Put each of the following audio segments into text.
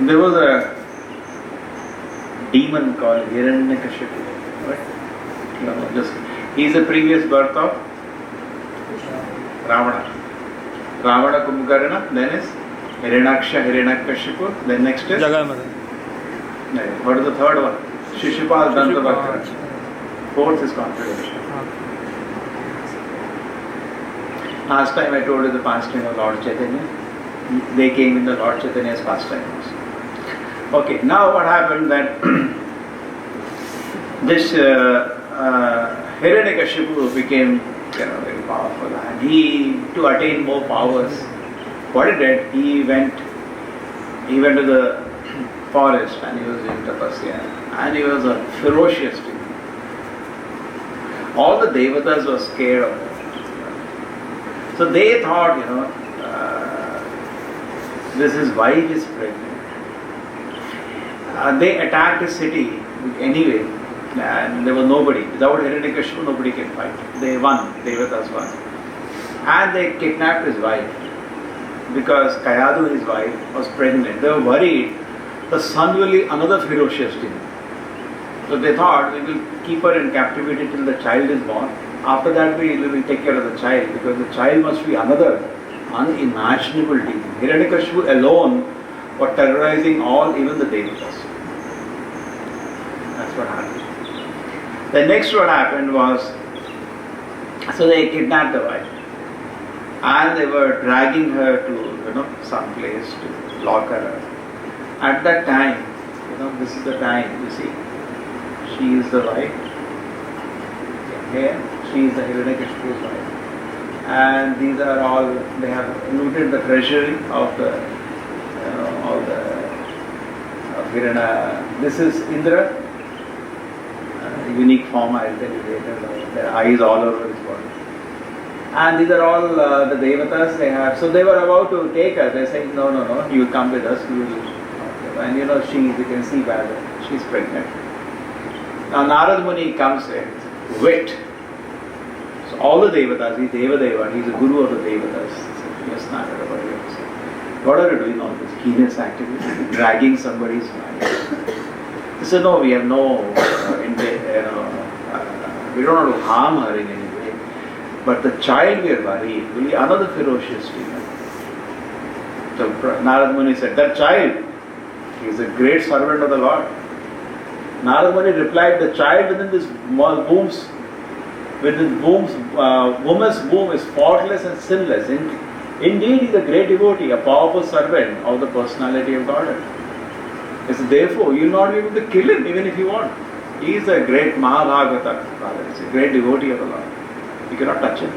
There was a demon called Hiranyakashipu. Right? He is the previous birth of Ravana. Ravana Kumbhakarna, then is Hiranyaksha, Hiranyakashipu, then next is Jagamata. What is the third one? Shishupal Dantavakra. Fourth is contradiction. Last time I told you the pastime of Lord Chaitanya. They came in the Lord Chaitanya's pastimes. Okay, now what happened that this Hiranyakashipu became very powerful, and he, to attain more powers, what he did, he went to the forest and he was doing tapasya, and he was a ferocious demon. All the devatas were scared of him. So they thought, his wife is pregnant. They attacked the city anyway, and there was nobody. Without Hiranyakashipu, nobody can fight. They won, devatas won. And they kidnapped his wife, because Kayadu, his wife, was pregnant. They were worried the son will be another ferocious demon. So they thought, we will keep her in captivity till the child is born. After that, we will take care of the child, because the child must be another unimaginable demon. Hiranyakashipu alone was terrorizing all, even the devatas. That's what happened. The next what happened was, so they kidnapped the wife, and they were dragging her to some place to lock her up. At that time, this is the time, you see, she is the wife. Here, she is the Hiranyakashipu's wife. And these are all, they have looted the treasury of the, all the Hiranya. This is Indra, unique form, I'll tell you later. Their eyes all over his body. And these are all the devatas they have. So they were about to take her. They're saying, no, you come with us. You will. And you can see by she's pregnant. Now Narad Muni comes with wit. So all the devatas, he's Devadeva, he's the guru of the devatas. Yes, Narada, what are you doing all this heinous activity? Dragging somebody's mind. He said, no, we have no we don't want to harm her in any way. But the child we are worried will be another ferocious demon. So Narad Muni said, that child, he is a great servant of the Lord. Narad Muni replied, the child within this woman's womb is faultless and sinless. Indeed, he is a great devotee, a powerful servant of the personality of Godhead. So therefore, you will not be able to kill him even if you want. He is a great Mahabhagavata, rather. He is a great devotee of the Lord. You cannot touch him.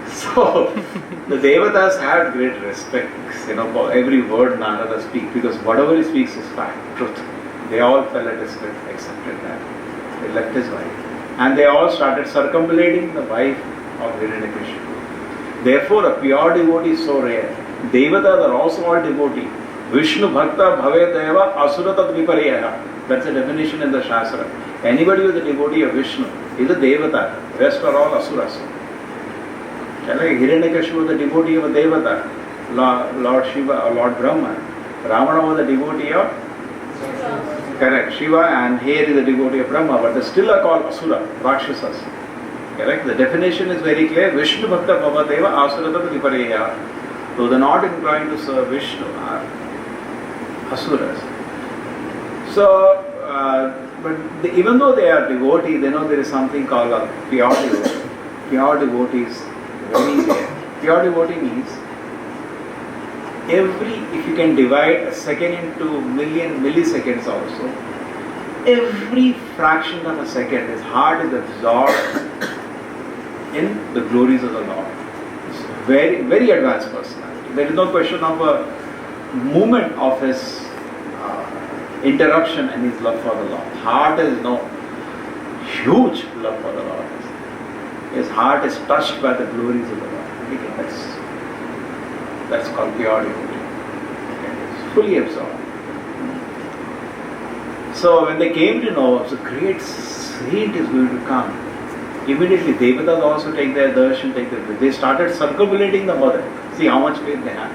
So, the devatas had great respect, for every word Narada speaks, because whatever he speaks is fact, truth. They all fell at his feet, accepted that. They left his wife. And they all started circumambulating the wife of Hiranyakashipu. Therefore, a pure devotee is so rare. Devatas are also all devotees. Viṣṇu bhakta bhaveteva asuratad viparyaya. That's a definition in the Shastra. Anybody who is a devotee of Viṣṇu is a devata. The rest are all asuras. Hiranyakashipu was the devotee of a devata, Lord Shiva or Lord Brahma. Ravana was the devotee of correct Shiva, and here is the devotee of Brahma, but they still are called asura, rakshasas. Correct? The definition is very clear. Viṣṇu bhakta bhavateva asuratat viparyaya. Though they're not inclined to serve Viṣṇu, are asuras. So, but even though they are devotees, they know there is something called a pure devotee. Pure devotee is very rare. Pure devotee means if you can divide a second into million milliseconds also, every fraction of a second his heart is absorbed in the glories of the Lord. It's very, very advanced personality. There is no question of a moment of his interruption in his love for the Lord. Heart is no huge love for the Lord. His heart is touched by the glories of the Lord. That's called pure devotee. It's fully absorbed. So when they came to know, the great saint is going to come, immediately devatas also take their darshan, they started circumambulating the mother. See how much faith they have.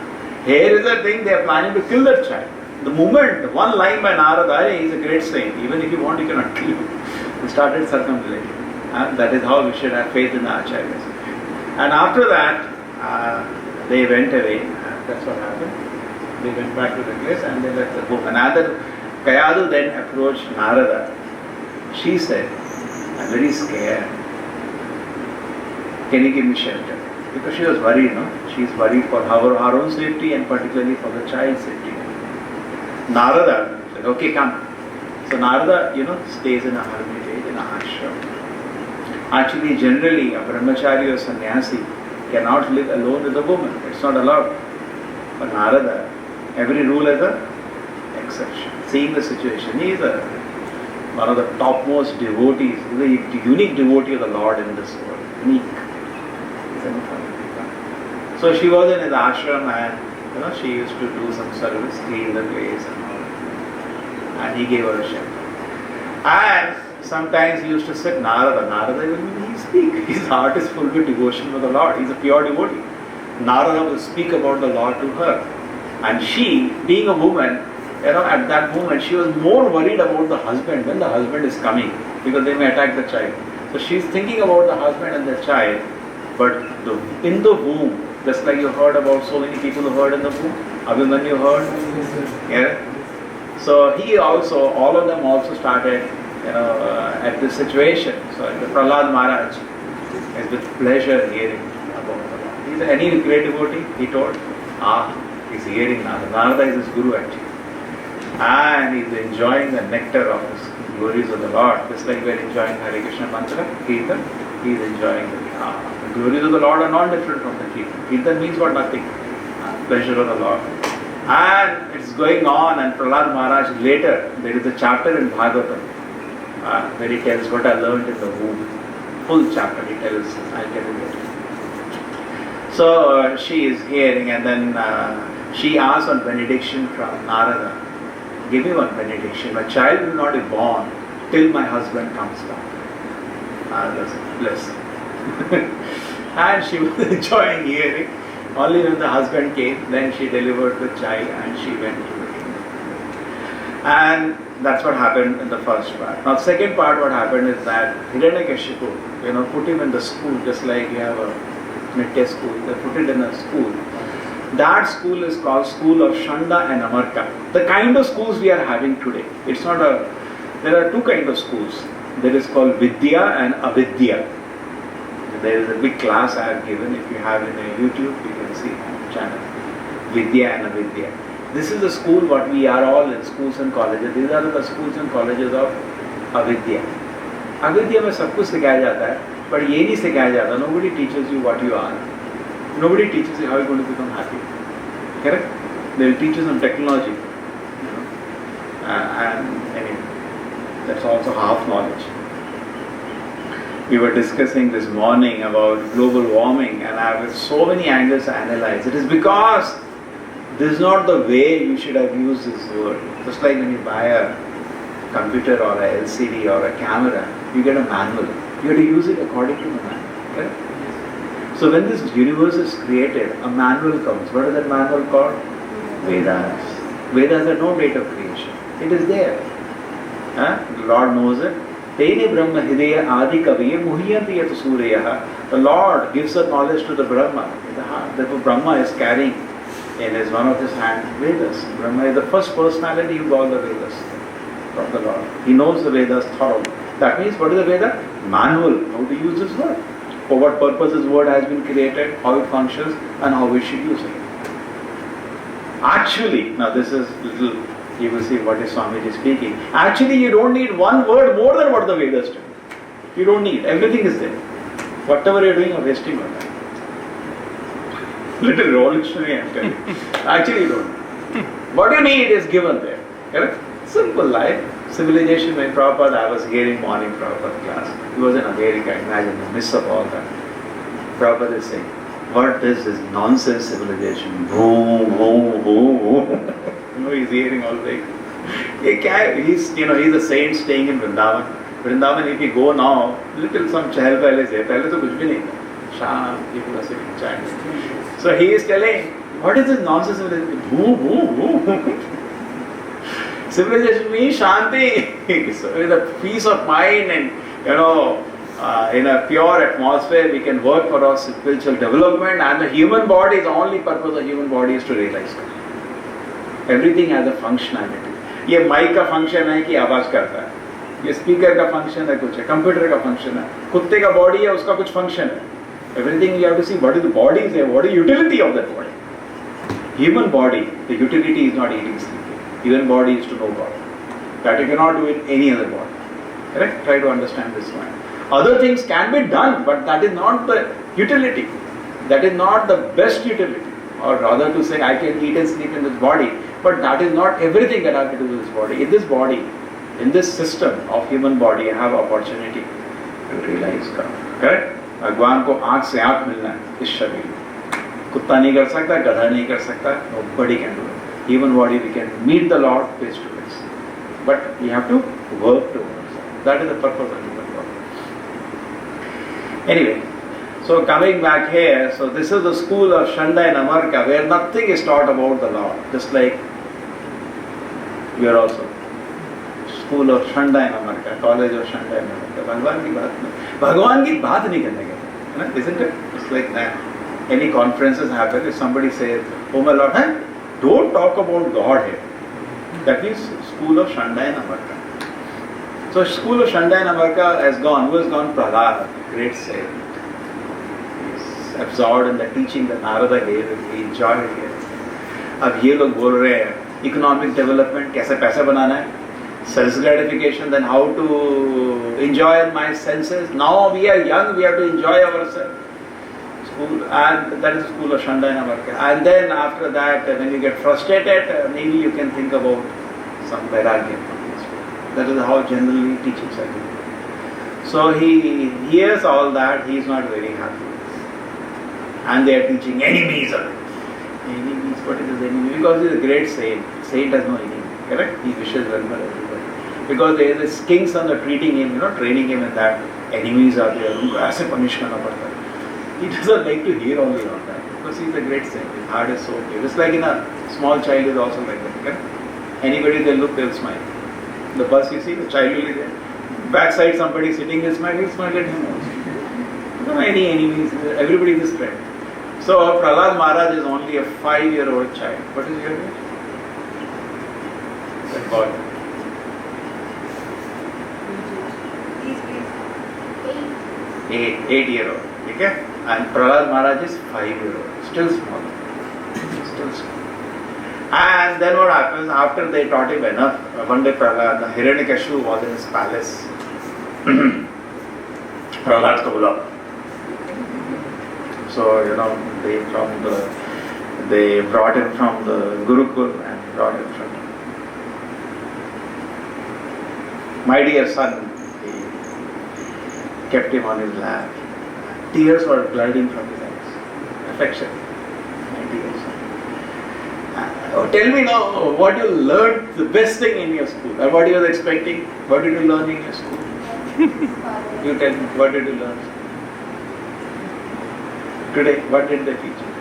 Here is the thing, they are planning to kill that child. the moment, one line by Narada, he is a great saint. Even if you want, you cannot kill him. He started circumambulating. And that is how we should have faith in the acharyas. And after that, they went away. That's what happened. They went back to the place and they left the book. Another Kayadu then approached Narada. She said, I'm very scared. Can you give me shelter? Because she was worried, no? She is worried for her own safety and particularly for the child's safety. Narada said, okay, come. So Narada, stays in a hermitage, in a ashram. Actually, generally, a brahmachari or sannyasi cannot live alone with a woman. It's not allowed. But Narada, every rule has an exception. Seeing the situation, he is one of the topmost devotees, the unique devotee of the Lord in this world. Unique. So she was in his ashram and she used to do some service, clean the place and all. And he gave her a shelter. And sometimes he used to sit Narada will speak. His heart is full with devotion for the Lord. He's a pure devotee. Narada will speak about the Lord to her. And she, being a woman, at that moment she was more worried about the husband when the husband is coming, because they may attack the child. So she's thinking about the husband and the child, but in the womb, just like you heard about so many people who heard in the womb. Abhimanyu heard? Yeah. So he also, all of them also started, at this situation. So the Prahlad Maharaj is with pleasure hearing about the Lord. He's any great devotee, he told, he's hearing Narada. Narada is his guru actually. And he's enjoying the nectar of the glories of the Lord. Just like we're enjoying Hare Krishna Mantra, Kirtan, he's enjoying the glories of the Lord are not different from the Kirtan. Kirtan means what? Nothing. Pleasure of the Lord. And it's going on, and Prahlad Maharaj later, there is a chapter in Bhagavatam where he tells what I learned in the womb. Full chapter he tells, I'll tell you later. So she is hearing, and then she asks one benediction from Narada. Give me one benediction. My child will not be born till my husband comes back. Bless. And she was enjoying hearing. Only when the husband came, then she delivered the child and she went to the kingdom. And that's what happened in the first part. Now, second part, what happened is that Hiranyakashipu, put him in the school, just like you have a Nitya school. They put it in a school. That school is called School of Shanda and Amarka. The kind of schools we are having today. It's not there are two kinds of schools. There is called Vidya and Avidya. There is a big class I have given. If you have in YouTube, you can see my channel. Vidya and Avidya. This is the school what we are all in, schools and colleges. These are the schools and colleges of Avidya. Avidya में सब कुछ सिखाया जाता है, but ये नहीं सिखाया जाता. Nobody teaches you what you are. Nobody teaches you how you're going to become happy. Correct? They will teach you some technology. And anyway, that's also half knowledge. We were discussing this morning about global warming, and I have so many angles to analyze. It is because this is not the way you should have used this word. Just like when you buy a computer or a LCD or a camera, you get a manual. You have to use it according to the manual. Correct? So when this universe is created, a manual comes. What is that manual called? Vedas. Vedas are no date of creation. It is there. The Lord knows it. Tene Brahma Hidaya Adi Kaviya Muhyanti Yat Suryaha. The Lord gives the knowledge to the Brahma in the heart. Therefore Brahma is carrying in one of his hands Vedas. Brahma is the first personality who got the Vedas from the Lord. He knows the Vedas thoroughly. That means what is the Veda? Manual. How to use this word. For what purpose this word has been created, how it functions, and how we should use it. Actually, now this is little, you will see what is Swamiji speaking. Actually, you don't need one word more than what the Vedas do. You don't need. Everything is there. Whatever you're doing, you're wasting your time. Little revolutionary, I'm telling you. Actually, you don't. What you need is given there. Correct? Simple life. Civilization when Prabhupada, I was hearing morning Prabhupada class. He was in America, imagine the miss of all that. Prabhupada is saying, what is this nonsense civilization? Boom. He's hearing all day. He's a saint staying in Vṛndāvana. Vṛndāvana, if you go now, little some chahal pehle is there. Pehle to kuch bhi nahi. Sham, people are sitting chanting. So he is telling, what is this nonsense civilization? Civilization means Shanti. So with a peace of mind and, in a pure atmosphere, we can work for our spiritual development, and the human body, the only purpose of human body is to realize God. Everything has a functionality. ये mic का function है कि आवाज करता है, ये speaker का function है, कुछ है, कंप्यूटर का फंक्शन है, कुत्ते का बॉडी है, उसका कुछ फंक्शन है. Everything you have to see what is the body is there, what is the utility of that body. Human body, the utility is not eating, sleeping. Human body is to know God. That you cannot do in any other body. Correct? Try to understand this one. Other things can be done, but that is not the utility. That is not the best utility. Or rather to say, I can eat and sleep in this body, but that is not everything that I have to do with this body. In this body, in this system of human body, I have opportunity to realize God. Correct? भगवान को आँख से आँख मिलना है इस शरीर में. कुत्ता नहीं कर सकता, गधा नहीं कर सकता. Nobody can do it. Human body, we can meet the Lord face to face, but we have to work towards that. That is the purpose of human body. Anyway, so coming back here, so this is the school of Kṛṣṇa in America, where nothing is taught about the Lord. Just like we are also school of Kṛṣṇa in America, college of Kṛṣṇa in America. भगवान की बात नहीं करने के, isn't it? It's like that. Any conferences happen, if somebody says, "Oh my Lord," don't talk about God here. That means school of Kṛṣṇa in America. So school of Kṛṣṇa in America has gone. Who has gone? Prahlāda, great saint. He's absorbed in the teaching that Narada gave him. He enjoyed it. अब ये लोग बोल रहे हैं economic development, कैसे पैसा बनाना है, self gratification, then how to enjoy my senses. Now we are young, we have to enjoy ourselves. School, and that is the school of Kṛṣṇa in America. And then after that, when you get frustrated, maybe you can think about some vairagya. That is how generally teachings are given. So he hears all that, he is not very happy. And they are teaching enemies of it. Enemies, what is his enemy? Because he is a great saint. Saint has no enemy, correct? He wishes well for everybody. Because there is a king's son treating him, training him in that. Enemies are there, उनको ऐसे punish करना पड़ता है. He doesn't like to hear only on that. Because he is a great saint. His heart is so pure. It's like in a small child is also like that, correct? Anybody they look, they'll smile. The bus you see, the child will be there. Backside somebody sitting, he'll smile at him also. No any enemies, everybody is his friend. So Prahlad Maharaj is only a 5-year-old child. What is your name? That boy. 8-year-old. Okay? And Prahlad Maharaj is 5-year-old. Still small. Still small. And then what happens, after they taught him enough, one day Prahlad, the Hiranyakashipu was in his palace. Prahlad ko bula. So, they brought him from the Gurukul and brought him from my dear son. He kept him on his lap. Tears were gliding from his eyes. Affection. My dear son. Tell me now, what you learned, the best thing in your school, or what you were expecting, what did you learn in your school? You tell me, what did you learn? Today, what did they teach you?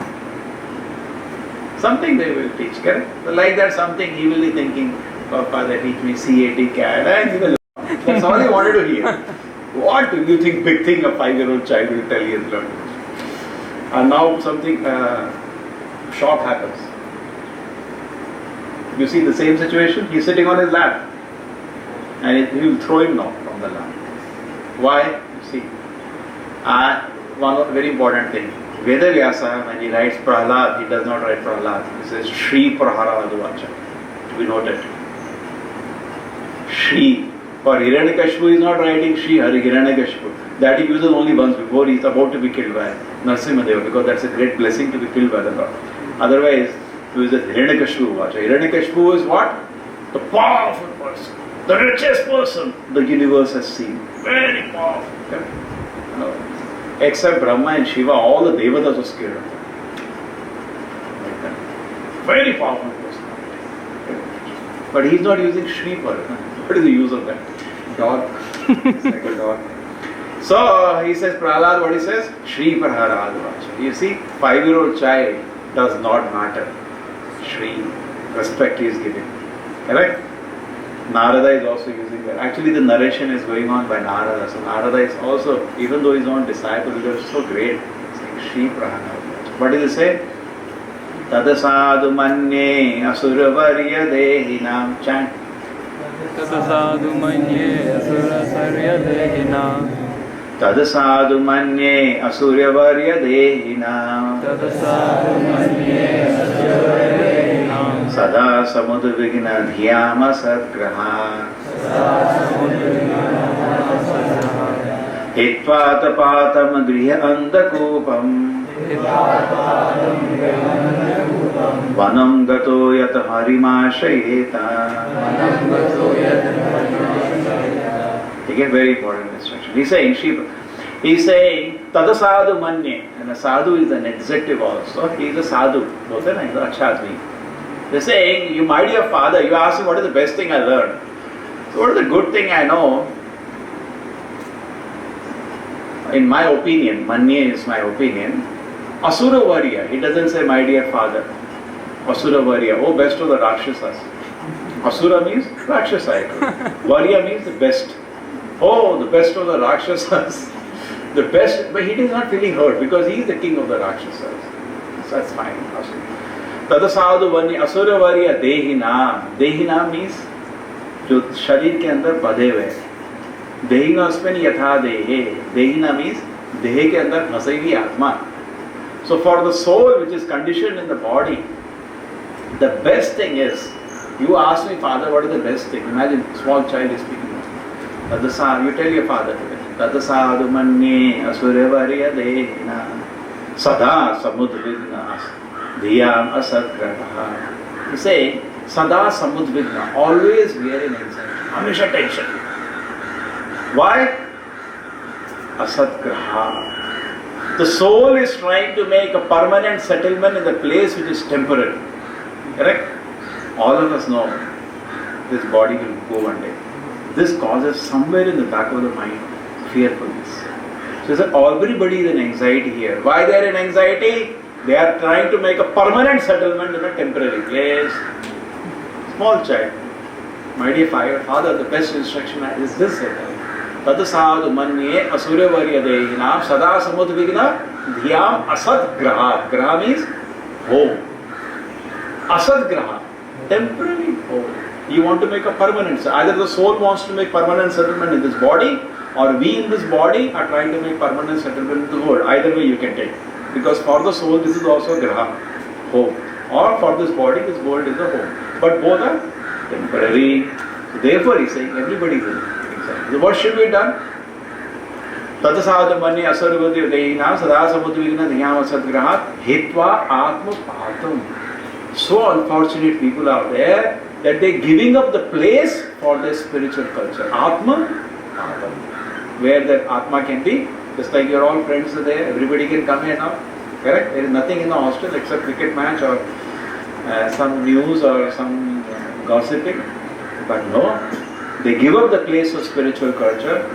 Something they will teach, correct? So like that, something he will be thinking, Papa, they teach me CAT, CAT, and he will. That's all he wanted to hear. What do you think big thing a 5-year-old child will tell you? And now something shock happens. You see the same situation, he's sitting on his lap. And he will throw him now from the lap. Why? You see. One very important thing. Vedavyasa, when he writes Prahlad, he does not write Prahlad. He says Shri Prahlāda Mahārāja. To be noted. Shri. For Hiranyakashipu, he is not writing Shri Hiranyakashipu. That he uses only once before he is about to be killed by Narasimhadeva, because that's a great blessing to be killed by the Lord. Otherwise, he uses Hiranyakashipu Vacha. Hiranyakashipu is what? The powerful person. The richest person the universe has seen. Very powerful. No. Except Brahma and Shiva, all the Devatas are scared of him. Like that. Very powerful person. But he is not using Shri for it. What is the use of that? Dog. It's like a dog. So he says, Prahlad, what he says? Shri Prahlāda Mahārāja. You see, 5-year-old child does not matter. Shri, respect he is giving. Correct? Narada is also using that. Actually, the narration is going on by Narada. So Narada is also, even though his own disciple, he was so great, saying Shri Prahlāda. What does he say? Tadasadu manye asuravarya dehinam. Chant. Tadasadu manye asuravarya dehinam. Tadasadu manye asuravarya dehinam. Tadasadu manye asuravarya dehinam. Sada samudvigna dhyama sadgraha. Hitva tapatam griha andakupam. Vanam gato yat harimashayeta. Again, very important instruction. He's saying tadasadu manye, and a sadhu is an adjective also. He is a sadhu. They're saying, you my dear father, you ask me what is the best thing I learned. So what is the good thing I know? In my opinion, manye is my opinion. Asura Varya, he doesn't say my dear father. Asura Varya, oh best of the Rakshasas. Asura means Rakshasa. Varya means the best. Oh, the best of the Rakshasas. The best, but he is not feeling hurt because he is the king of the Rakshasas. So that's fine. Tadasadu Vani Asura Varya Dehina. Dehina means जो शरीर के अंदर बधे हुए. देहिना उसमें यथा देहे. Dehina means देह के अंदर फंसी हुई आत्मा. So for the soul which is conditioned in the body, the best thing is, you ask me, father, what is the best thing? Imagine, small child is speaking. Tadasa, you tell your father today. Tadasadu manye asuravarya dehina sada samudvigna dhyam asatgrataha. You say, sada samudvigna, always we are in anxiety, hamisha tension. Why? Asatgraha. The soul is trying to make a permanent settlement in the place which is temporary. Correct? All of us know this body will go one day. This causes somewhere in the back of the mind fearfulness. So that everybody is in anxiety here. Why they are in anxiety? They are trying to make a permanent settlement in a temporary place. Small child. My dear father, the best instruction is this. Tadasadu manye asuravarya dehinam sada samudvigna dhyam asad graha. Graha means home. Asad graha, temporary home. You want to make a permanent. Either the soul wants to make permanent settlement in this body, or we in this body are trying to make permanent settlement in the world. Either way you can take. Because for the soul this is also graha, home. Or for this body, this world is a home. But both are temporary. Therefore he is saying everybody is in anxiety. So what should be done? Tadasadu manye asarvadya dehinam sada samudvigna dhyam asadgrahat hitva atma patam. So unfortunate people are there that they are giving up the place for their spiritual culture. Atma, where that Atma can be, just like your all friends are there, everybody can come here now. Correct? There is nothing in the hostel except cricket match or some news or some gossiping. But no, they give up the place of spiritual culture.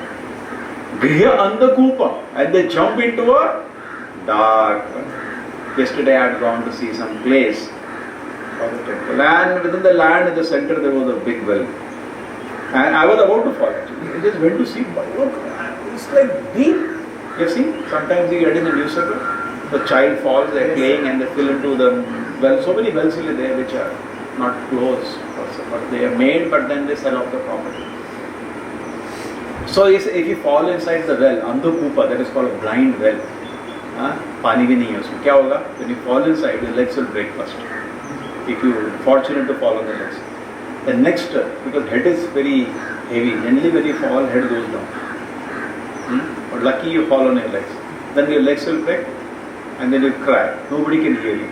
Griha andakupa, and they jump into a dark one. Yesterday I had gone to see some place for the temple, and within the land in the center there was a big well, and I was about to fall actually. I just went to see, it's like deep. You have seen, sometimes you read in the newspaper, the child falls, they are playing and they fill into the well. So many wells are there which are not closed, but they are made, but then they sell off the property. So if you fall inside the well, Andhukupa, that is called a blind well. Pani bhi nahi hai usme. Kya hoga? When you fall inside, your legs will break first. If you are fortunate to fall on the legs. The next, because head is very heavy, generally when you fall, head goes down. But lucky you fall on your legs. Then your legs will break and then you cry. Nobody can hear you.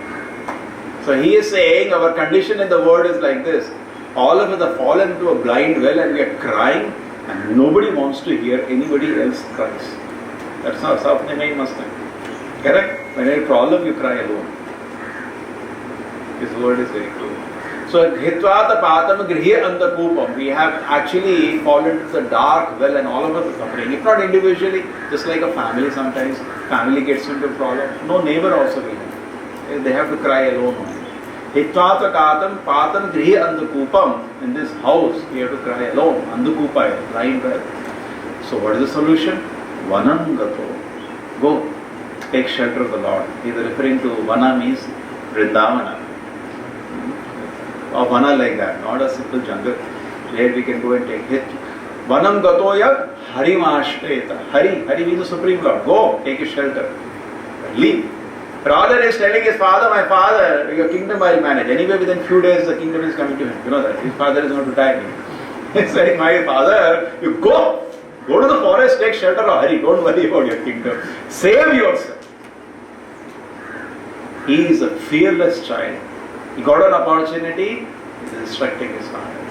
So he is saying our condition in the world is like this. All of us have fallen into a blind well and we are crying and nobody wants to hear anybody else cries. That's how Sapne mein must have. Correct? When you have a problem, you cry alone. This word is very true. So, Hitvata Patam Grihe Andakupam. We have actually fallen into the dark well and all of us are suffering. If not individually, just like a family sometimes, family gets into a problem. No neighbor also will. They have to cry alone only. Hitvata katam patam grihi andukupam. In this house, you have to cry alone. Andukupa, lying well. So what is the solution? Vanam gato. Go. Take shelter of the Lord. He is referring to vana means Vṛndāvana. Or vana like that, not a simple jungle. Where we can go and take hit. Vanam gatoya harimashtreta. Hari means the Supreme Lord. Go, take a shelter. Leave. Prahlāda is telling his father, my father, your kingdom I will manage. Anyway, within few days the kingdom is coming to him. You know that. His father is going to die. He's saying, my father, you go. Go to the forest, take shelter of Hari. Don't worry about your kingdom. Save yourself. He is a fearless child. He got an opportunity, he is instructing his father.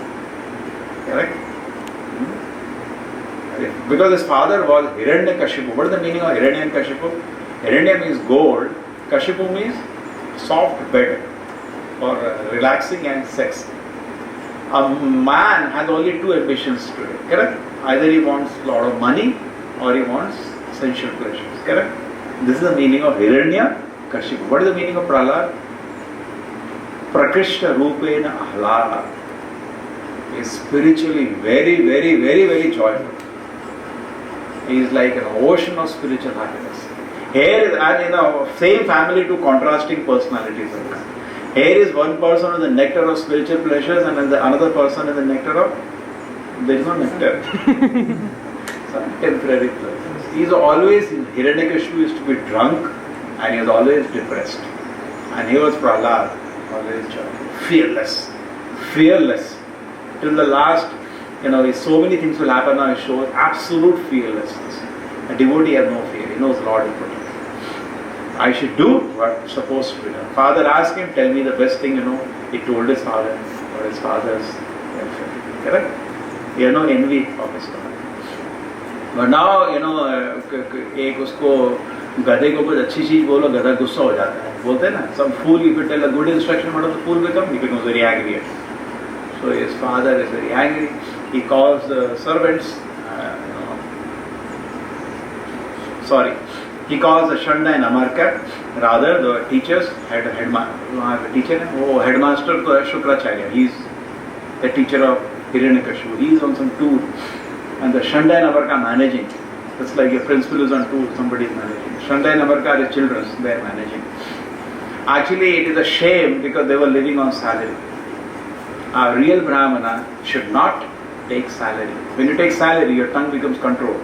Correct? Because his father was Hiranyakashipu. What is the meaning of Hiranyakashipu? Hiranya means gold. Kashipu means soft bed for relaxing and sex. A man has only two ambitions today. Correct? Either he wants a lot of money or he wants sensual pleasures. Correct? This is the meaning of Hiranyakashipu. What is the meaning of Prahlad? Prakṛṣṇa rūpena ahlāda. He is spiritually very, very, very, very joyful. He is like an ocean of spiritual happiness. Here is, and in the same family, two contrasting personalities. Here is one person with the nectar of spiritual pleasures, and another person in the nectar of, there is no nectar. Some temporary pleasures. He is always, Hiranyakashipu used to be drunk and he was always depressed. And he was Prahlad, always joyful, fearless. Till the last, so many things will happen now, he shows absolute fearlessness. A devotee has no fear, he knows the Lord will protect him. I should do what is supposed to be done. Father asked him, tell me the best thing, he told his father, for his father's welfare. Correct? He had no envy of his father. But now, एक उसको गधे को कुछ अच्छी चीज बोलो, गधा गुस्सा हो जाता है. बोलते हैं ना, some fool, if you tell a good instruction, what does the fool become? He becomes very angry. So his father is very angry. He calls the servants, he calls the Kṛṣṇa and Amarka, rather the teachers, headmaster to Shukracharya. He is the teacher of Hiranyakashipu. He is on some tour, and the Kṛṣṇa and Amarka managing. It's like a principal is on tour, somebody is managing. Kṛṣṇa and Amarka are the children, they are managing. Actually, it is a shame because they were living on salary. A real Brahmana should not take salary. When you take salary, your tongue becomes controlled.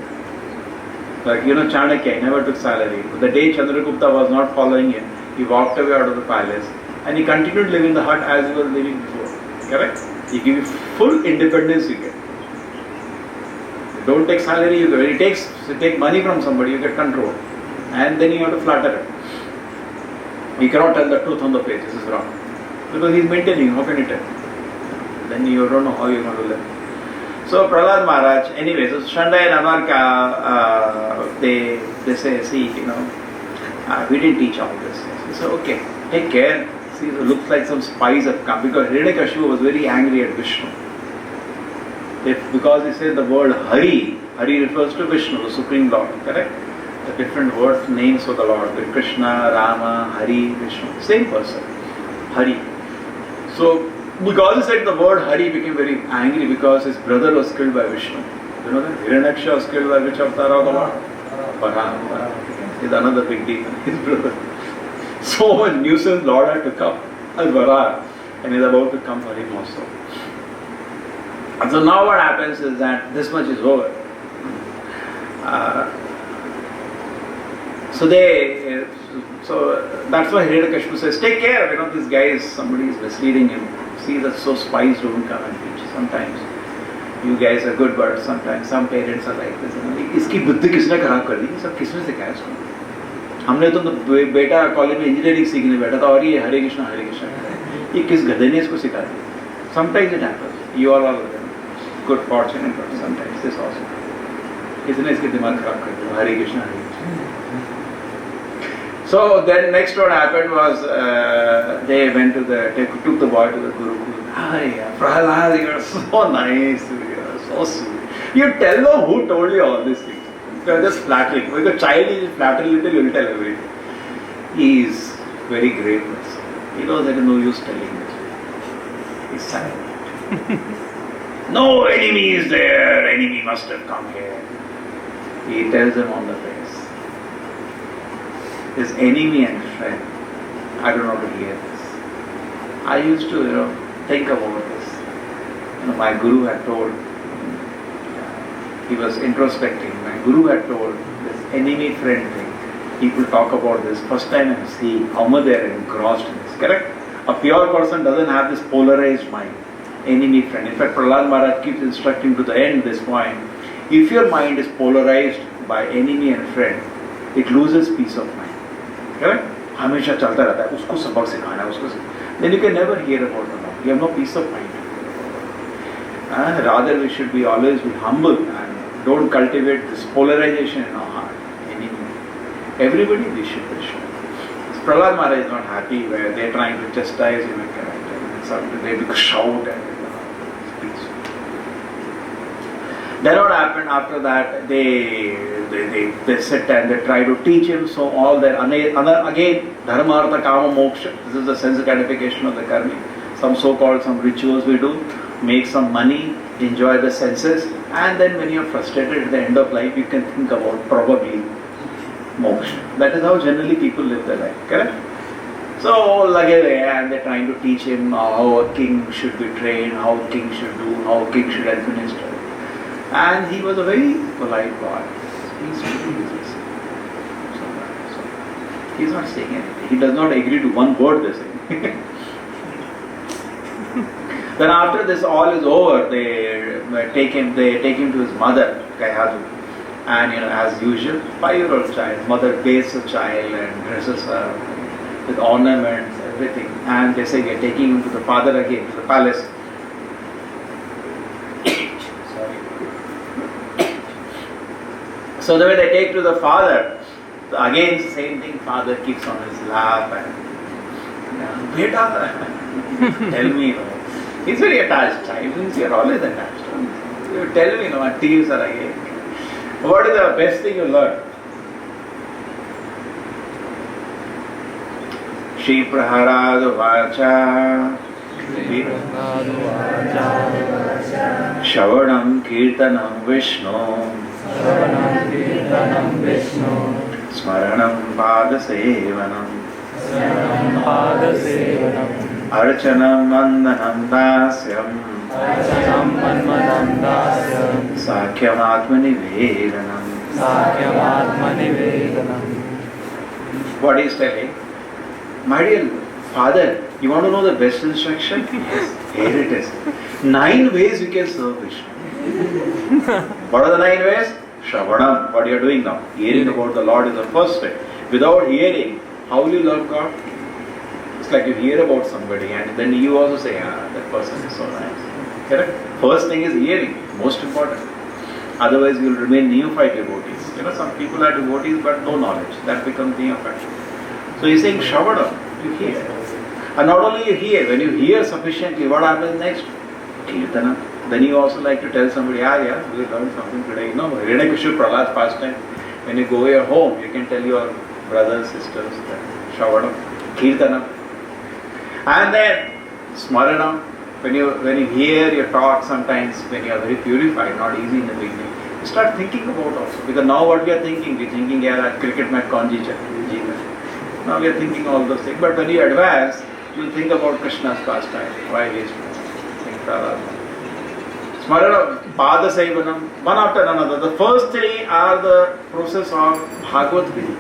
Like, Chanakya, he never took salary. The day Chandragupta was not following him, he walked away out of the palace and he continued living in the hut as he was living before. Correct? He gives you full independence you get. Don't take salary, when you take money from somebody, you get control. And then you have to flatter it. You cannot tell the truth on the face, this is wrong. Because he is maintaining, how can you tell? Then you don't know how you are going to live. So Prahlad Maharaj, anyway, so Kṛṣṇa and Amarka, they say, see, we didn't teach all this. He said, okay, take care. See, it looks like some spies have come. Because Hiranyakashipu was very angry at Viṣṇu. Because he said the word Hari refers to Viṣṇu, the Supreme Lord, correct? The different words, names for the Lord, Kṛṣṇa, Rama, Hari, Viṣṇu, same person, Hari. So, because he said the word Hari, he became very angry because his brother was killed by Viṣṇu. You know that? Hiranyaksha was killed by which avatar of the Lord? Vṛndāvana. Is another big demon, his brother. So much nuisance Lord had to come as Vara, and is about to come for him also. And so now what happens is that this much is over. So that's why Hiranyakashipu says, take care, this guy somebody is misleading him. See that so spies don't come and teach. Sometimes you guys are good, but sometimes some parents are like this. इसकी बुद्धि किसने खराब कर दी? सब किसने सिखाया इसको? हमने तो बेटा कॉलेज में इंजीनियरिंग सीखने बैठा था और ये हरे कृष्णा ये किस गधे ने इसको सिखा दिया? Sometimes it happens. You all are good fortunate, but sometimes this also. किसने इसके दिमाग खराब कर दिया? हरे Krishna So then next what happened was they took the boy to the Guru. Hi, Prahlad, you are so nice, you are so sweet. You tell them who told you all these things. You are just flattering. When the child is flattering little, you will tell everything. He is very great person. He knows there is no use telling this. He's silent. No enemy is there, enemy must have come here. He tells them on the face. His enemy and friend. I don't know to hear this. I used to, think about this. My Guru had told, he was introspecting. My Guru had told this enemy friend thing. People talk about this. First time I see how much they are engrossed in this. Correct? A pure person doesn't have this polarized mind. Enemy friend. In fact, Prahlad Maharaj keeps instructing to the end this point. If your mind is polarized by enemy and friend, it loses peace of mind. Correct? हमेशा चलता रहता है. उसको सबक सिखाना है. उसको. Then you can never hear about the Lord. You have no peace of mind. Rather, we should be always be humble and don't cultivate this polarization in our heart. Everybody we should be sure. Prahlad Maharaj is not happy where they are trying to chastise him and character. They shout and speech. Then what happened after that? They sit and they try to teach him. So all their again dharma, artha, kama, moksha. This is the sense gratification of the karmi. Some so-called some rituals we do. Make some money, enjoy the senses, and then when you are frustrated at the end of life, you can think about probably moksha. That is how generally people live their life, correct? So, lage and they're trying to teach him how a king should be trained, how a king should do, how a king should administer. And he was a very polite boy. He's not saying anything. He does not agree to one word they say. Then after this all is over, they take him to his mother, Kayazu. And as usual, 5-year-old child, mother bathes the child and dresses her with ornaments, everything. And they say we are taking him to the father again, to the palace. Sorry. So the way they take to the father, again same thing, father keeps on his lap and Beta, tell me, he's very attached child, means you are always attached. You tell me, what thieves are again. What is the best thing you learn? Shri Prahlāda Mahārāja Shravanam Kirtanam Viṣṇu Smaranam Padasevanam Archanam Vandanam Dasyam Sakyam Atmanivedanam. What he is telling? My dear father, you want to know the best instruction? Yes, here it is. 9 ways you can serve Vishnu. What are the 9 ways? Shravanam, what you are doing now. Hearing about the Lord is the first step. Without hearing, how will you love God? It's like you hear about somebody and then you also say, that person is so nice. Correct? First thing is hearing, most important. Otherwise you will remain neophyte devotees. Some people are devotees but no knowledge. That becomes neophyte. So he's saying Shravana, you hear. And not only you hear, when you hear sufficiently, what happens next? Kirtana. Then you also like to tell somebody, we learned something today. Hiranyakshipu Prahlad pastime. When you go your home, you can tell your brothers, sisters, Shravana, Kirtana. And then Smarana. When you hear your talk, sometimes when you are very purified, not easy in the beginning, you start thinking about also. Because now what we are thinking, cricket match kaun jeeta. Now we are thinking all those things. But when you advance, you will think about Kṛṣṇa's pastime. Why he is think Prahlāda. Smarana, Pada Saivanam, one after another. The first 3 are the process of Bhagavad Vidhi.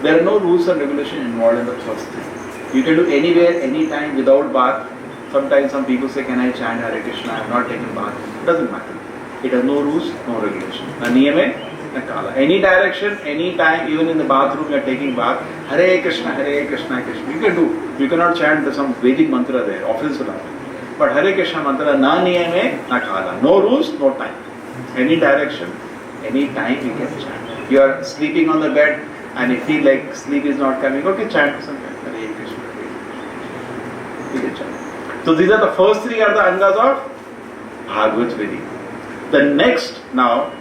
There are no rules and regulations involved in the first 3. You can do anywhere, anytime, without bath. Sometimes some people say, can I chant Hare Krishna? I have not taken bath. It doesn't matter. It has no rules, no regulation. Na niyame, na kala. Any direction, any time, even in the bathroom you are taking bath, Hare Krishna, Krishna. You can do. You cannot chant some Vedic mantra there, office will happen. But Hare Krishna mantra, na niyame, na kala. No rules, no time. Any direction, any time you can chant. You are sleeping on the bed and you feel like sleep is not coming. Okay, chant something. Hare Krishna. You can chant. So these are the first 3 are the angas of Bhagavad Vidhi. The next now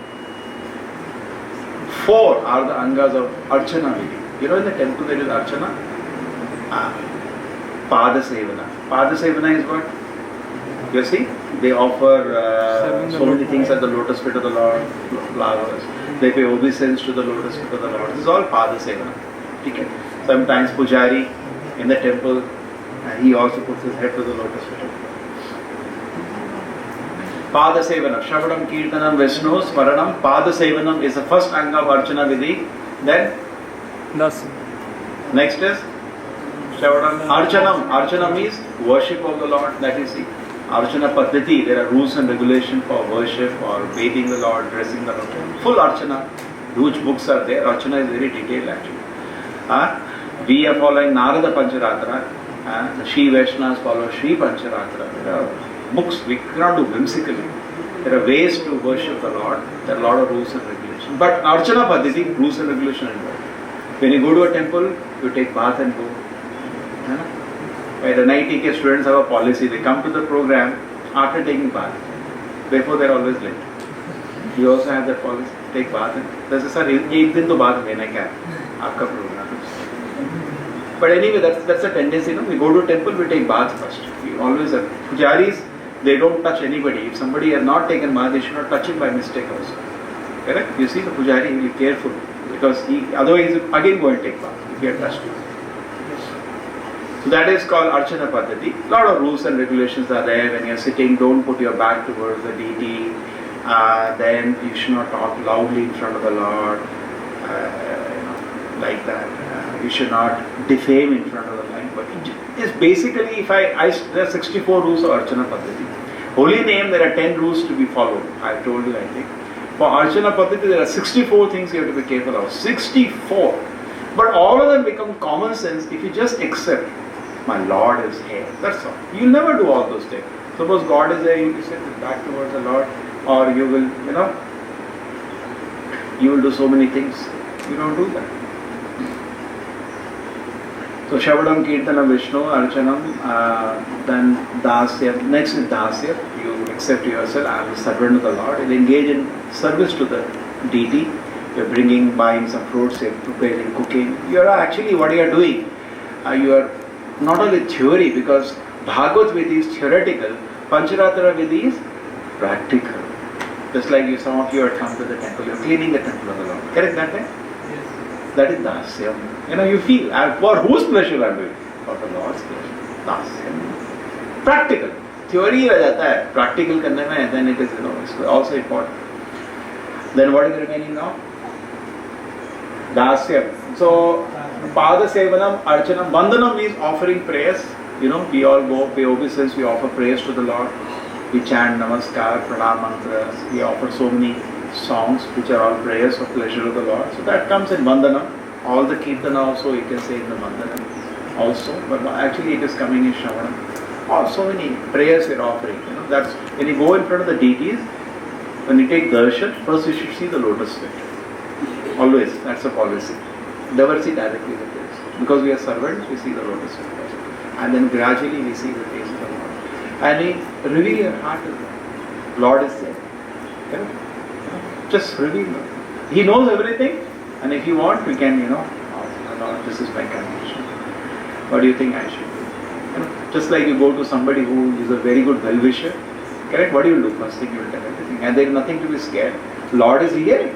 4 are the angas of Archana Vidhi. In the temple there is Archana. Pada Sevana. Pada Sevana is what? You see, they offer so many things at the lotus feet of the Lord, flowers. They pay obeisance to the lotus feet of the Lord. This is all Pada Sevana. Okay. Sometimes Pujari in the temple, he also puts his head to the lotus feet. Pada Sevana. Shravadam, Kirtanam, Viṣṇu, Smaranam. Pada Sevanam is the first anga of Archana Vidhi. Then? Thus. Next is? Shravadam. Archanam. Archanam is worship of the Lord. That is the Archana Paddhati. There are rules and regulations for worship or bathing the Lord, dressing the Lord. Full Archana. Huge books are there. Archana is very detailed actually. We are following Narada Pancharatra. The Shri Vaishnavas follow Shri Pancharatra. There are books we cannot do whimsically. There are ways to worship the Lord. There are a lot of rules and regulations. But Archana Paddhati, rules and regulations involved. When you go to a temple, you take bath and go. Where the NITK students have a policy, they come to the program after taking bath. Therefore, they are always late. You also have that policy, take bath. That's sir, एक दिन तो बात लेना क्या आपका program. But anyway, that's a tendency. We go to a temple, we take bath first. We always have pujaris. They don't touch anybody. If somebody has not taken bath, they should not touch him by mistake also. Correct? You see, the pujari will be careful because otherwise he will again go and take bath if he had touched him. So that is called Archana Paddhati. A lot of rules and regulations are there. When you are sitting, don't put your back towards the deity. Then you should not talk loudly in front of the Lord. Like that. You should not defame in front of the Lord. But it is basically, there are 64 rules of Archana Paddhati. Holy name, there are 10 rules to be followed. I have told you, I think. For Archana Paddhati, there are 64 things you have to be careful of. 64. But all of them become common sense if you just accept. My Lord is here. That's all. You'll never do all those things. Suppose God is there, you will sit back towards the Lord, or you will, you will do so many things. You don't do that. So Shavadam, Kirtanam, Viṣṇu, Archanam, then Dasya. Next is Dasya. You accept yourself as a servant of the Lord. You engage in service to the deity. You're buying some fruits, you're preparing, cooking. You're actually, what you are doing, you are not only theory, because Bhagavad Vidhi is theoretical, Pancharatra Vidhi is practical. Just like some of you have come to the temple, you're cleaning the temple of the Lord. Correct that way? Yes. That is Dasya. You feel, for whose pleasure I'm doing? For the Lord's pleasure. Dasya. Practical. Theory रह जाता है, practical करने में, then it is, it's also important. Then what is remaining now? Dasya. So, Pada Sevanam, Archanam, Vandanam is offering prayers. We all go, pay obeisance, we offer prayers to the Lord. We chant Namaskar, Pranam mantras. We offer so many songs which are all prayers of pleasure of the Lord. So that comes in Vandanam. All the Kirtana also you can say in the Vandanam also. But actually it is coming in Shravanam. So many prayers we are offering. That's when you go in front of the deities, when you take darshan, first you should see the lotus feet. Always, that's a policy. Never see directly the face. Because we are servants, we see the lotus feet first. And then gradually we see the face of the Lord. And we reveal your heart to the Lord. Lord is there. Just reveal it. He knows everything. And if you want, we can, oh Lord, this is my condition. What do you think I should do? Just like you go to somebody who is a very good well-wisher. Correct? What do you do? First thing you will tell everything. And there is nothing to be scared. Lord is here.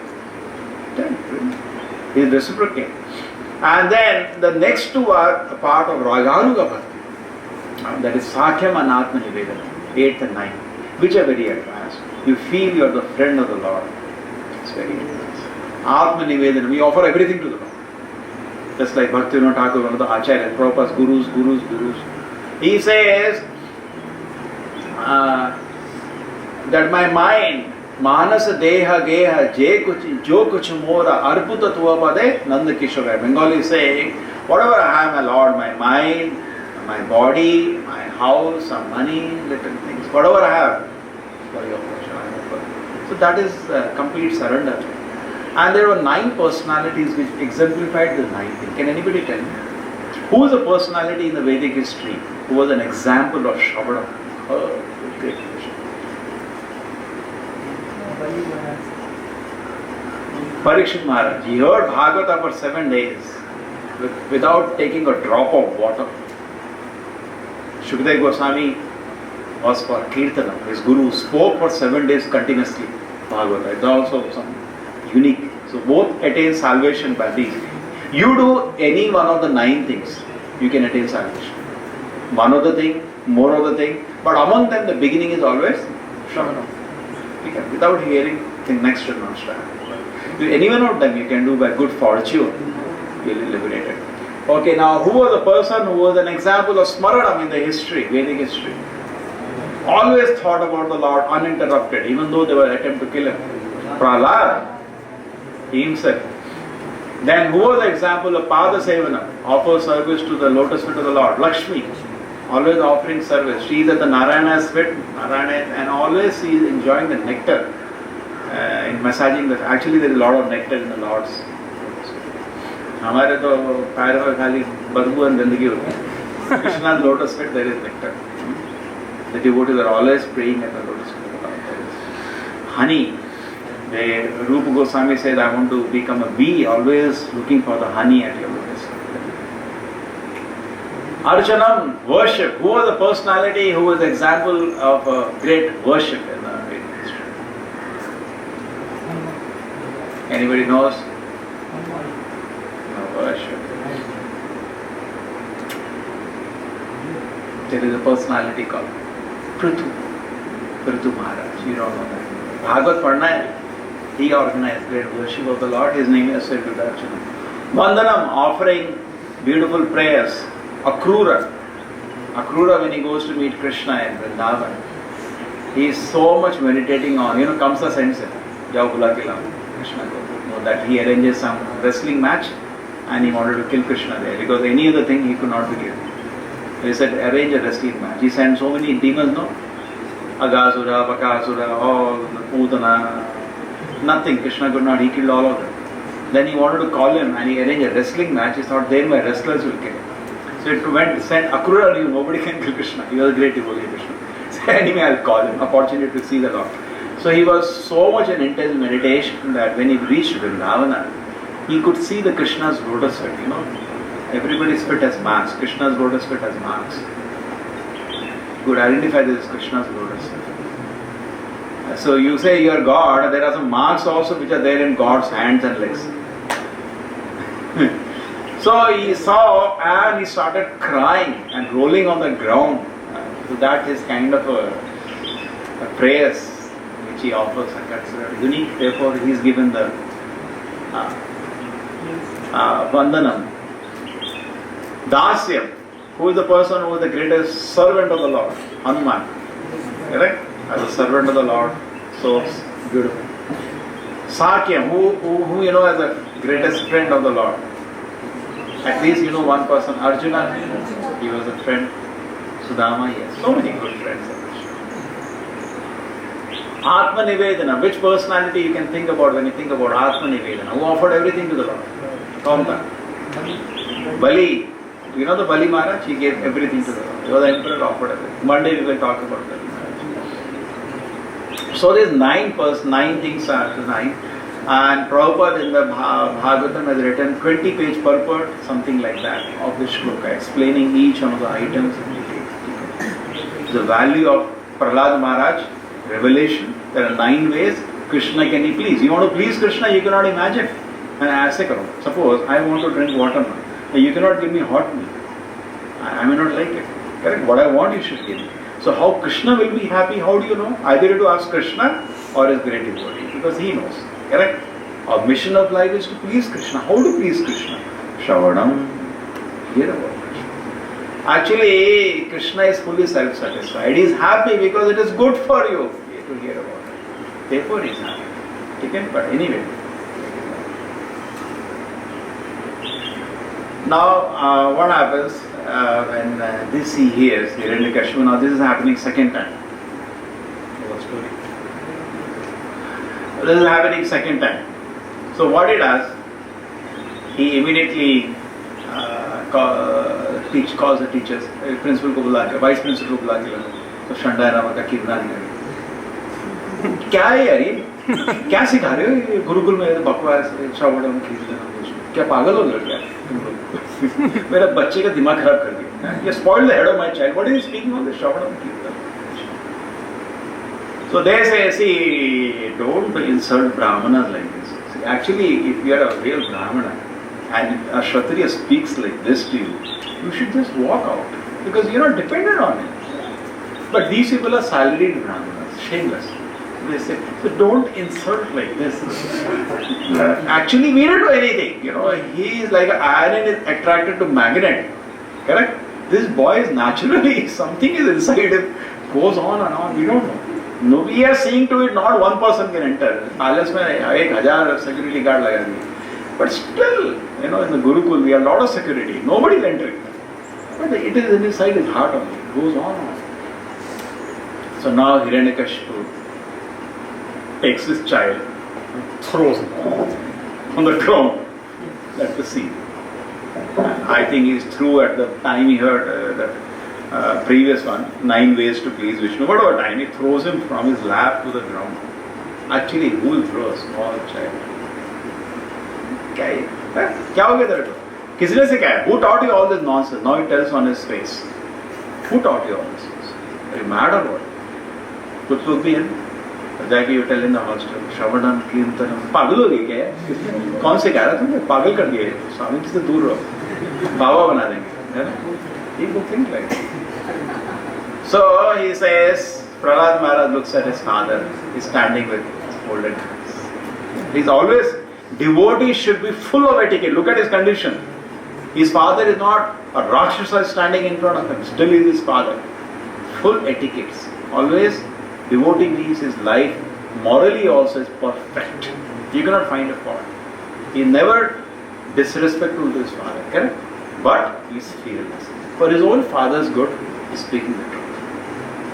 He is reciprocating. And then the next two are a part of Raganuga Bhakti. That is Sakhyam and Atma Nivedana, 8th and 9th, which are very advanced. You feel you are the friend of the Lord. It's very advanced. Atma Nivedana, we offer everything to the Lord. Just like Bhaktivinoda Thakur, one of the Acharyas, Prabhupada's gurus. He says that my mind, Manas Deha Geha Jo Kuch Mora Arputa Tuapade Nanda Kishore. Bengali is saying, whatever I have, my Lord, my mind, my body, my house, some money, little things, whatever I have, for your pleasure, I offer. So that is complete surrender. And there were 9 personalities which exemplified the 9 things. Can anybody tell me? Who is a personality in the Vedic history who was an example of Shravana? Oh, great question. Parikshit Maharaj. He heard Bhagavata for 7 days without taking a drop of water. Shukadeva Goswami was for Kirtanam. His guru spoke for 7 days continuously. Bhagavata. It's also some unique. So both attain salvation by these. You do any one of the 9 things, you can attain salvation. One of the thing, more of the thing, but among them the beginning is always Shravana. Without hearing, the next will not start. Any one of them you can do by good fortune, you will be liberated. Okay, now who was the person who was an example of Smaranam in the history, Vedic history? Always thought about the Lord uninterrupted, even though they were attempting to kill him. Prahlāda, he himself. Then who was the example of Pada Sevana, offer service to the lotus feet of the Lord? Lakshmi, always offering service. She is at the Narayana's feet, and always she is enjoying the nectar in massaging the. Actually, there is a lot of nectar in the Lord's. हमारे तो पैर में खाली बदबू और गंदगी होती है. Krishna's lotus feet, there is nectar. The devotees are always praying at the lotus feet of the Lord. There is honey. The Rupa Goswami said, I want to become a bee, always looking for the honey at your lotus feet. Archanam, worship. Who was the personality who was the example of a great worship in the Vedic history? Anybody knows? No, worship. There is a personality called Prahlāda Maharaj. You don't know that. Bhagavad Parnaya. He organized great worship of the Lord. His name is Archanam. Vandanam, offering beautiful prayers. Akrura, when he goes to meet Kṛṣṇa in Vṛndāvana, he is so much meditating on, Kamsa sends him, Jao Bula Kila, Kṛṣṇa goes. That he arranges some wrestling match and he wanted to kill Kṛṣṇa there because any other thing he could not be killed. He said, arrange a wrestling match. He sent so many demons, no? Agasura, Bakasura, all Putana, nothing. Kṛṣṇa could not, he killed all of them. Then he wanted to call him and he arranged a wrestling match. He thought, then my wrestlers will kill him. So it sent Akrura, nobody can kill Kṛṣṇa. He was a great devotee of Vṛndāvana. So anyway, I'll call him, opportunity to see the Lord. So he was so much in intense meditation that when he reached Vṛndāvana, he could see the Kṛṣṇa's lotus feet, Everybody's feet has marks. Kṛṣṇa's lotus feet has marks. He could identify this as Kṛṣṇa's lotus feet. So you say you are God, there are some marks also which are there in God's hands and legs. So he saw and he started crying and rolling on the ground. So that is kind of a prayers which he offers are considered unique. Therefore he is given the Vandanam. Dasyam, who is the person who is the greatest servant of the Lord? Hanuman. Correct? As a servant of the Lord. So beautiful. Sakyam, who as the greatest friend of the Lord. At least one person, Arjuna, he was a friend. Sudama, yes. So many good friends. Atma Nivedana, which personality you can think about when you think about Atma Nivedana? Who offered everything to the Lord? Bali, the Bali Maharaj, he gave everything to the Lord. He was the emperor, offered everything. One day we will talk about Bali Maharaj. So there's 9 things are 9. And Prabhupada in the Bhagavatam has written 20-page purport, something like that, of this shloka, explaining each one of the items in detail. The value of Prahlāda Maharaj, revelation, there are 9 ways Kṛṣṇa can he please. You want to please Kṛṣṇa, you cannot imagine. And I say, suppose I want to drink water now. You cannot give me hot milk. I may not like it. Correct? What I want you should give me. So how Kṛṣṇa will be happy, how do you know? Either you have to ask Kṛṣṇa or his great devotee, because he knows. Correct? Our mission of life is to please Kṛṣṇa. How to please Kṛṣṇa? Shravanam. Hear about Kṛṣṇa. Actually, Kṛṣṇa is fully self-satisfied. He is happy because it is good for you to hear about it. Therefore he is happy. Okay? But anyway. Now, what happens when this he hears, Hiranyakashipu, now this is happening second time. Story. This is happening second time. So what he does, he immediately calls the teachers, principal को बुला के, vice principal को बुला के तो शंडा रामा का की बना दिया। क्या है यार ये? क्या सिखा रहे हो? ये गुरुकुल में बकवास श्रावण कीर्तन क्या पागल हो गए क्या? मेरा बच्चे का दिमाग खराब कर दिया। You spoiled the head of my child. What are you speaking on the Shravanam Kirtan? So they say, see, don't insult Brahmanas like this. See, actually, if you are a real Brahmana and a Kshatriya speaks like this to you, you should just walk out because you're not dependent on him. But these people are salaried Brahmanas, shameless. They say, so don't insult like this. Actually, we don't do anything. He is like an iron is attracted to magnet. Correct? This boy is naturally, something is inside him, goes on and on. We don't know. No, we are seeing to it, not one person can enter. Palace mein 1,000 security guard laga diye. But still, in the Gurukul, we have a lot of security. Nobody is entering. But it is inside his heart only. It goes on and on. So now Hiranyakashipu takes his child and throws him on the ground. That's the scene. I think he's through at the time he heard that previous one, 9 ways to please Vishnu. Whatever time, he throws him from his lap to the ground. Actually, who will throw a small child? क्या हो गया तेरे को? किसने सिखाया? Who taught you all this nonsense? Now he tells on his face. Who taught you all this nonsense? Are you mad or what? कुछ लोग भी हैं जाके you tell in the hostel, श्रवणम कीर्तनम. पागल हो गए क्या? कौन से कह रहा तुमने? पागल कर दिए. स्वामी जी से दूर रहो. बाबा बना देंगे. है ना? People think like that. So he says, Prahlāda Maharaj looks at his father. He's standing with folded hands. He's always, devotees should be full of etiquette. Look at his condition. His father is not a Rakshasa standing in front of him. Still he is his father. Full etiquettes. Always, devotee means his life morally also is perfect. You cannot find a fault. He is never disrespectful to his father. Correct? But he is fearless. For his own father's good, he is speaking the truth.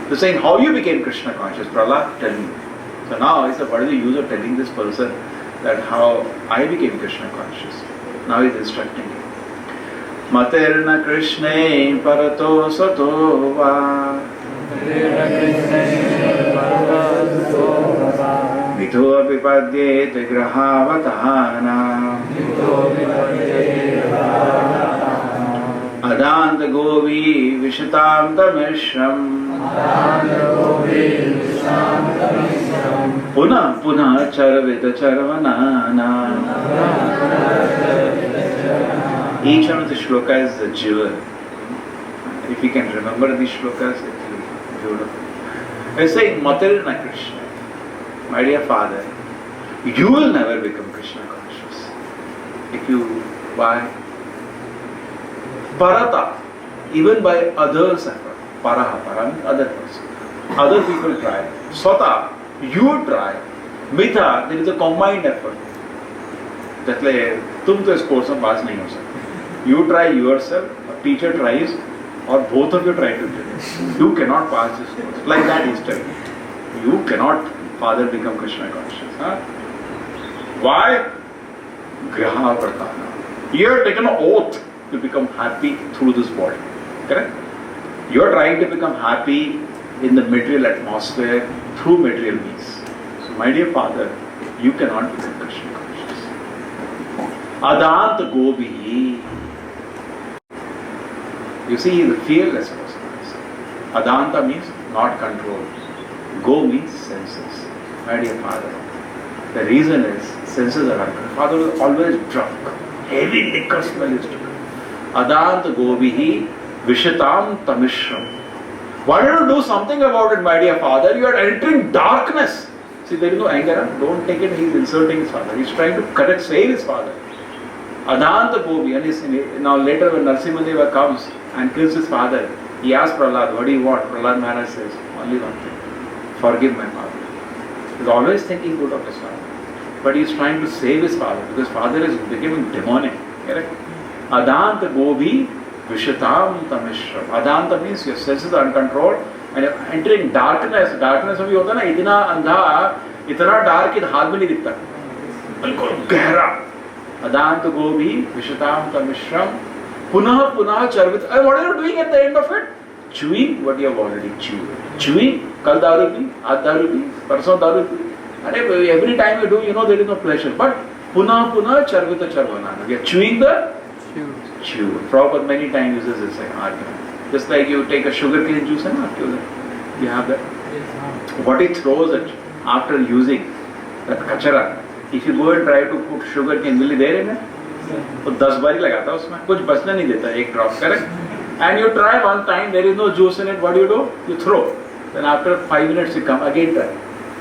So saying, how you became Kṛṣṇa conscious? Prahlād, tell me. So now he said, what is the use of telling this person that how I became Kṛṣṇa conscious? Now he is instructing him. Materna Kṛṣṇe parato sato va Vitho apipadyet grahavatana Adanta govi vishatam tamishram Puna puna charvita charvanana. Each one of the shlokas is a jewel. If you can remember these shlokas, it will be beautiful. It's saying, Materna Kṛṣṇa, my dear father, you will never become Kṛṣṇa conscious. If you, why? Parata, even by others' effort. Paraha, para means other person. Other people try. Swata, you try. Mitha, there is a combined effort. That's like, तुम तो इस course में पास नहीं हो सकते. You try yourself, a teacher tries, or both of you try together. You cannot pass this course. Like that is telling. You cannot, father, become Kṛṣṇa conscious. Huh? Why? Graha Pratana. You have taken an oath to become happy through this body. Correct? You are trying to become happy in the material atmosphere through material means. So, my dear father, you cannot become Kṛṣṇa conscious. Adant Gobi. You see, he is a fearless person. Adanta means not controlled. Go means senses. My dear father, the reason is senses are uncontrolled. Father was always drunk. Heavy liquor smell used to come. Adanta Gobihi Vishatam Tamishram. Why don't you do something about it, my dear father? You are entering darkness. See, there is no anger. Don't take it, he is insulting his father. He is trying to correct, save his father. Adanta Gobi. And now later when Narasimhadeva comes and kills his father, he asks Prahlāda, what do you want? Prahlāda Maharaj says, only one thing. Forgive my father. He is always thinking good of his father. But he is trying to save his father because father is becoming demonic. Correct? Adanta Gobi Vishatam Tamishram. Adanta means your senses are uncontrolled and you're entering darkness. Darkness में भी होता ना इतना अंधा, इतना dark कि हाथ में नहीं दिखता. बिल्कुल गहरा. Adanta Gobi Vishatam Tamishram. Punah Punah Charvit. What are you doing at the end of it? Chewing what you have already chewed. Chewing. Kal daru pi, aaj daru pi, parson daru pi. Every time you do, you know there is no pleasure. But Punah Punah Charvita Charvanana. We are chewing the chew. Prabhupada many times uses this argument. Just like you take a sugar cane juice and after that, you have that. What he throws it after using that kachara, if you go and try to put sugar cane, will he there in it? तो 10 बारी लगाता है उसमें, कुछ बचना नहीं देता, एक drop correct. And you try one time, there is no juice in it, what do? You throw. Then after 5 minutes you come, again try.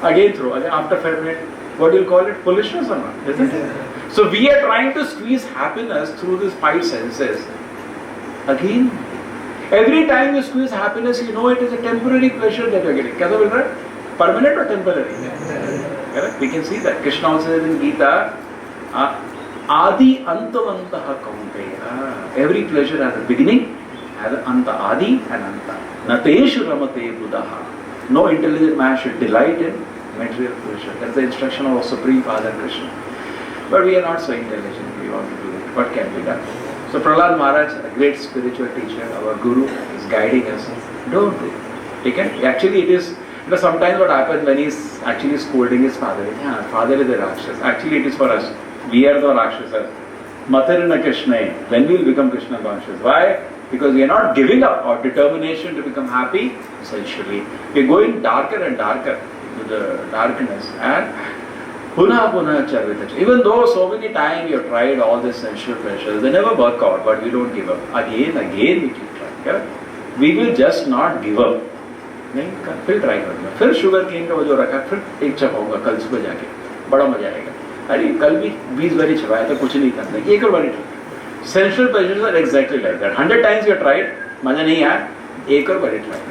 Again throw. Again after 5 minutes, what do you call it? Foolishness or not? Isn't it? So we are trying to squeeze happiness through these 5 senses. Again, every time you squeeze happiness, you know it is a temporary pleasure that you are getting. कैसा बोल रहा है? Permanent or temporary? Correct? We can see that. Krishna also says in Gita, Adi Antavantah Kaunteya. Every pleasure has a beginning, has an Anta, Adi and Anta. Nateshu Ramate Buddhaha. No intelligent man should delight in material pleasure. That's the instruction of our Supreme Father Kṛṣṇa. But we are not so intelligent. We want to do it. What can be done? So Prahlad Maharaj, a great spiritual teacher, our Guru, is guiding us. Don't do it. Okay? Actually, it is. Sometimes what happens when he is actually scolding his father, father is a Rakshas. Actually, it is for us. We are the Rakshasas. Matarana Kṛṣṇa. When we will become Krishna conscious. Why? Because we are not giving up our determination to become happy. Essentially, we are going darker and darker into the darkness. And Puna Charvita. Even though so many times you have tried all these sensual pleasures, they never work out, but we don't give up. Again we keep trying. Correct? We will just not give up. नहीं फिर try करूँगा, फिर sugar cane का वो जो रखा, फिर एक चबाऊंगा कल सुबह जाके, बड़ा मजा आएगा. अरे कल भी 20 बारी चबाया था, कुछ नहीं करना, एक और बारी try. Sensual pleasures are exactly like that. 100 times you have tried, मजा नहीं आया, एक और बारी ट्राई.